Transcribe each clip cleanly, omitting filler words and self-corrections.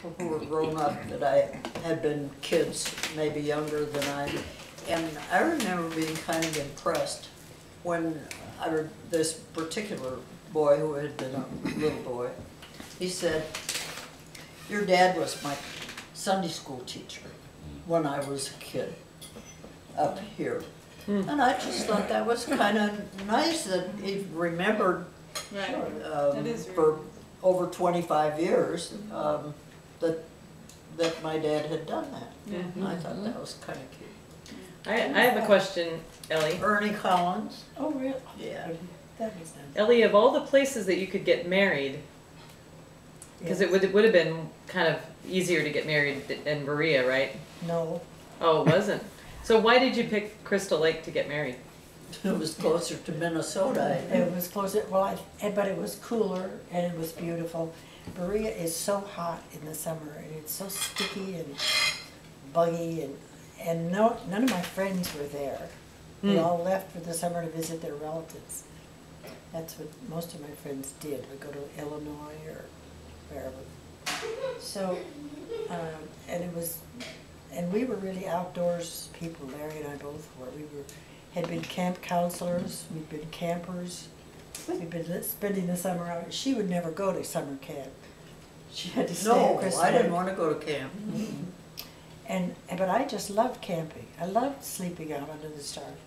people who were grown up that I had been kids, maybe younger than I. And I remember being kind of impressed when this particular boy who had been a little boy, he said, "Your dad was my Sunday school teacher when I was a kid up here." And I just thought that was kind of nice that he remembered for over 25 years that my dad had done that. And I thought that was kind of cute. I have a question, Ellie. Ernie Collins. Oh, really? Yeah. That was nice. Ellie, of all the places that you could get married, because it would have been kind of easier to get married in Berea, right? No. Oh, it wasn't. So why did you pick Crystal Lake to get married? It was closer to Minnesota. It was closer, well, but it was cooler and it was beautiful. Berea is so hot in the summer and it's so sticky and buggy and none of my friends were there. They all left for the summer to visit their relatives. That's what most of my friends did. Would go to Illinois or wherever. So, and we were really outdoors people. Larry and I both were. Had been camp counselors. We'd been campers. We'd been spending the summer out. She would never go to summer camp. She had to stay at Crystal I didn't Lake. want to go to camp. But I just loved camping. I loved sleeping out under the stars.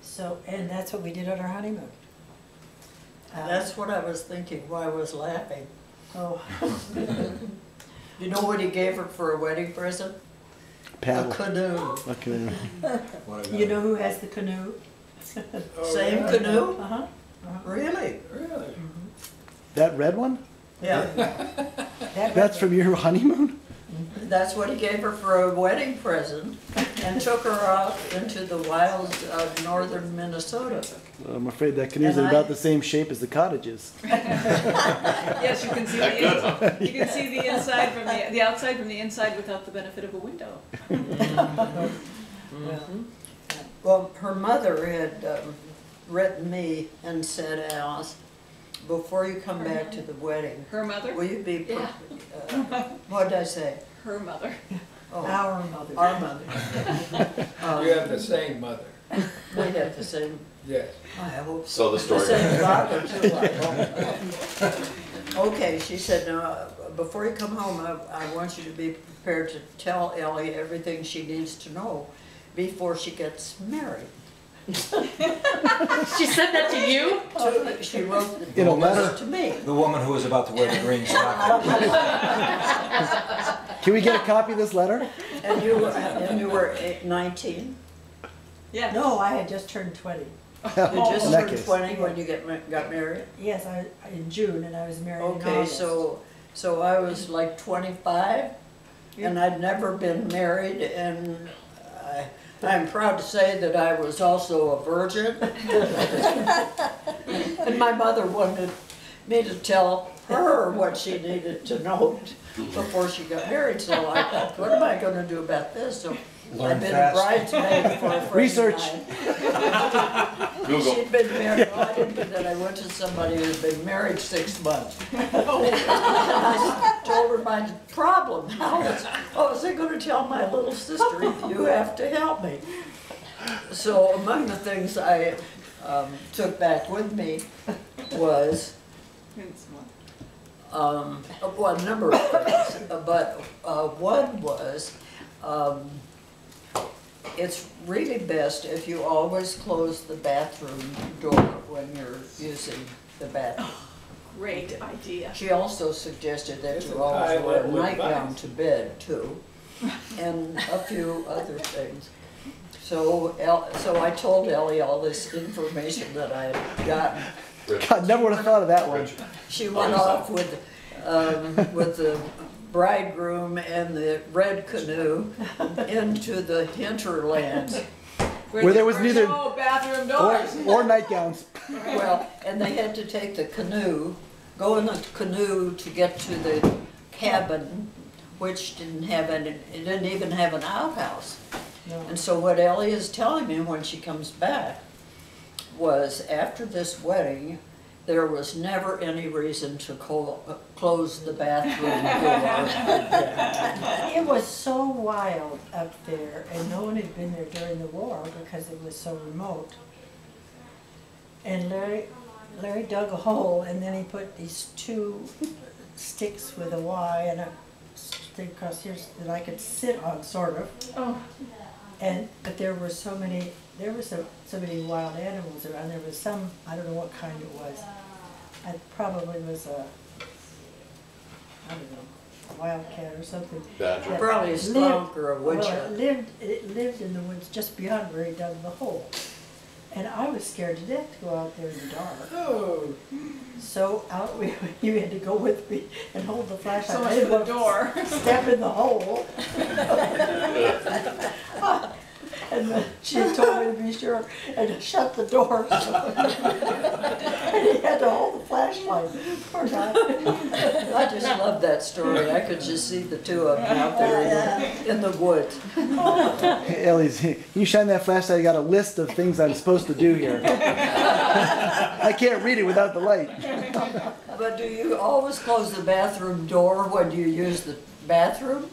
So, and that's what we did on our honeymoon. That's what I was thinking while I was laughing. Oh. You know what he gave her for a wedding present? Paddle. A canoe. A canoe. You know who has the canoe? Same canoe? Uh-huh. Really? Really? That red one? Yeah. That's from your honeymoon? That's what he gave her for a wedding present and took her off into the wilds of northern Minnesota. I'm afraid that canoes And are about the same shape as the cottages. Yes, you can see you can see the inside from the outside from the inside without the benefit of a window. Well, her mother had written me and said, "Alice, before you come back to the wedding, Her mother? will you be, Yeah. what did I say? Her mother. Oh, Our mother. our mother. You have the same mother. We have the same, Yes. I hope So the the story. same father too, I hope. Okay, she said, "No, before you come home, I want you to be prepared to tell Ellie everything she needs to know before she gets married." She said that to you? She wrote In a the letter? to me. The woman who was about to wear the green stocking. Can we get a copy of this letter? And you were 19? Yeah. No, I had just turned 20. You just In that turned case. 20 when you got married? Yes, in June, and I was married in Okay, August. so I was like 25, and I'd never been married, and I'm proud to say that I was also a virgin. And my mother wanted me to tell her what she needed to know before she got married, so I thought, what am I going to do about this? So I've been a bridesmaid for a friend Research. of mine. Google. She'd been married, no, I didn't do that, I went to somebody who'd been married 6 months. And I told her my problem, how was I gonna tell my little sister, you have to help me? So among the things I took back with me was, well, a number of things, but one was, it's really best if you always close the bathroom door when you're using the bathroom. Great idea. She also suggested that That's you a always wear a high-level nightgown advice. to bed too, and a few other things. So I told Ellie all this information that I had gotten. God, never would have thought of that one. She went off with the bridegroom and the red canoe into the hinterlands. Where there was neither no bathroom doors. or nightgowns. Well, and they had to take the canoe, go in the canoe to get to the cabin, which didn't even have an outhouse. No. And so what Ellie is telling me when she comes back was after this wedding, there was never any reason to close the bathroom door. was so wild up there, and no one had been there during the war because it was so remote. And Larry dug a hole, and then he put these 2 sticks with a Y and a stick across here that I could sit on, sort of. Oh. But there were so many wild animals around. There was some, I don't know what kind it was. It probably was I don't know, a wildcat or something. Badger. that Probably a lived- skunk or a well, woodchuck. it lived in the woods just beyond where he dug the hole. And I was scared to death to go out there in the dark. Oh, So out you had to go with me and hold the flashlight. So much I didn't for the want to door. Step in the hole. And she told me to be sure and to shut the door. And he had to hold the flashlight. Poor guy. I just love that story. I could just see the 2 of them out there in the woods. Hey, Ellie's, you shine that flashlight, I got a list of things I'm supposed to do here. I can't read it without the light. But do you always close the bathroom door when you use the bathroom?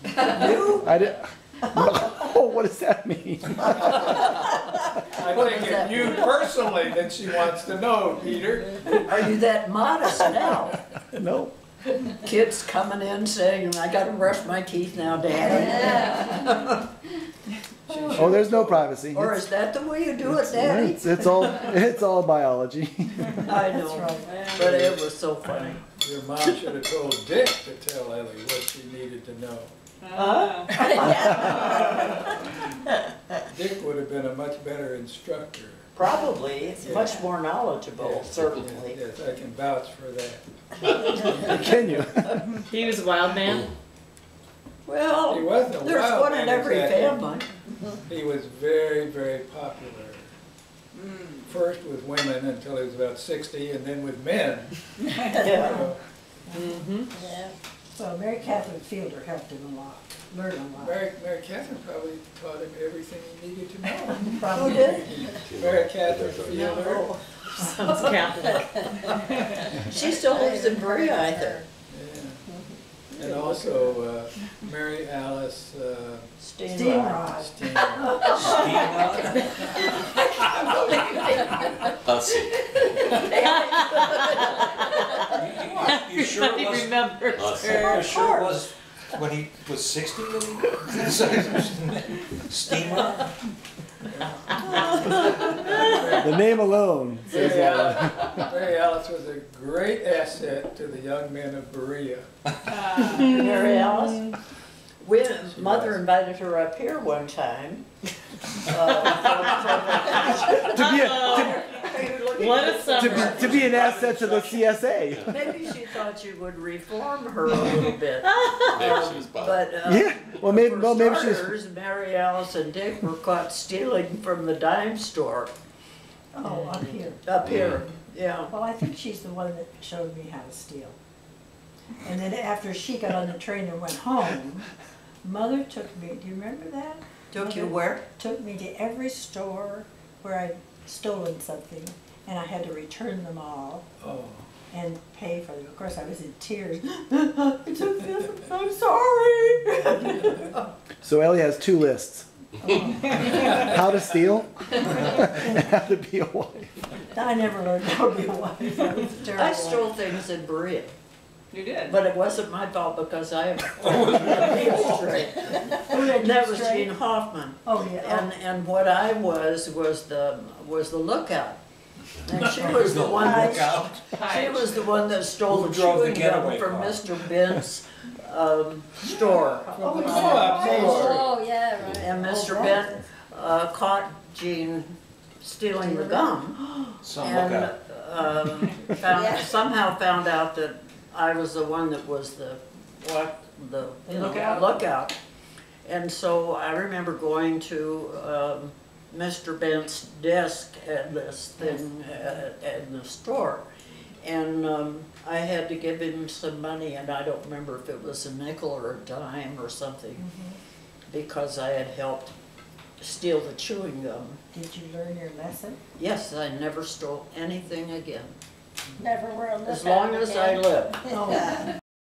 You? I did. Oh, what does that mean? I think it's you personally that she wants to know, Peter. Are you that modest now? No. Kids coming in saying, I gotta brush my teeth now, Daddy. Oh, there's no privacy. Or is that the way you do it, Daddy? It's all biology. I know, but it was so funny. Your mom should have told Dick to tell Ellie what she needed to know. Dick would have been a much better instructor. Probably, it's much more knowledgeable, certainly. Yes, I can vouch for that. Can you? He was a wild man. He Well, wasn't a there's wild one in man every exactly. family. He was very, very popular. First with women until he was about 60, and then with men. Yeah. So Mary Catherine Fielder helped him a lot, learn a lot. Mary Catherine probably taught him everything he needed to know. Who Probably. did? Mary Catherine Fielder. Sounds Catholic. She still lives in Berea, I think. Yeah. And also Mary Alice Steenrod. Steenrod. Let's see. You sure it He was? remembers Let's see. her. You sure it was when he was 60 that he steamer? The name alone says that. Mary Alice was a great asset to the young men of Berea. Mary Alice? Mother invited her up here one time. What a summer. To be an asset to the CSA. Maybe she thought you would reform her a little bit. Maybe she was bi. But Yeah. Well, maybe for maybe she was. starters, Mary Alice and Dick were caught stealing from the dime store Oh, up here. up here. Yeah. Well, I think she's the one that showed me how to steal. And then after she got on the train and went home, Mother took me, do you remember that? Took you Mother where? Took me to every store where I'd stolen something, and I had to return them all Oh. and pay for them. Of course, I was in tears. I took this, I'm sorry. So Ellie has 2 lists: how to steal and how to be a wife. I never learned how to be a wife. That was terrible. I stole things in Berea, You did. but it wasn't my fault because I am Who had that you was straight? Gene Hoffman. Oh, yeah. And what I was the lookout. And she was the one that she was the one that stole Who the drove the chewing gum getaway from car? Mr. Bent's store. Oh, yeah, right. And Mr. Bent caught Gene stealing the gum Some and lookout. somehow found out that I was the one that was the lookout. And so I remember going to Mr. Bent's desk at this thing at the store. And I had to give him some money, and I don't remember if it was a nickel or a dime or something, because I had helped steal the chewing gum. Did you learn your lesson? Yes, I never stole anything again, Never were on this as long as I lived. Oh,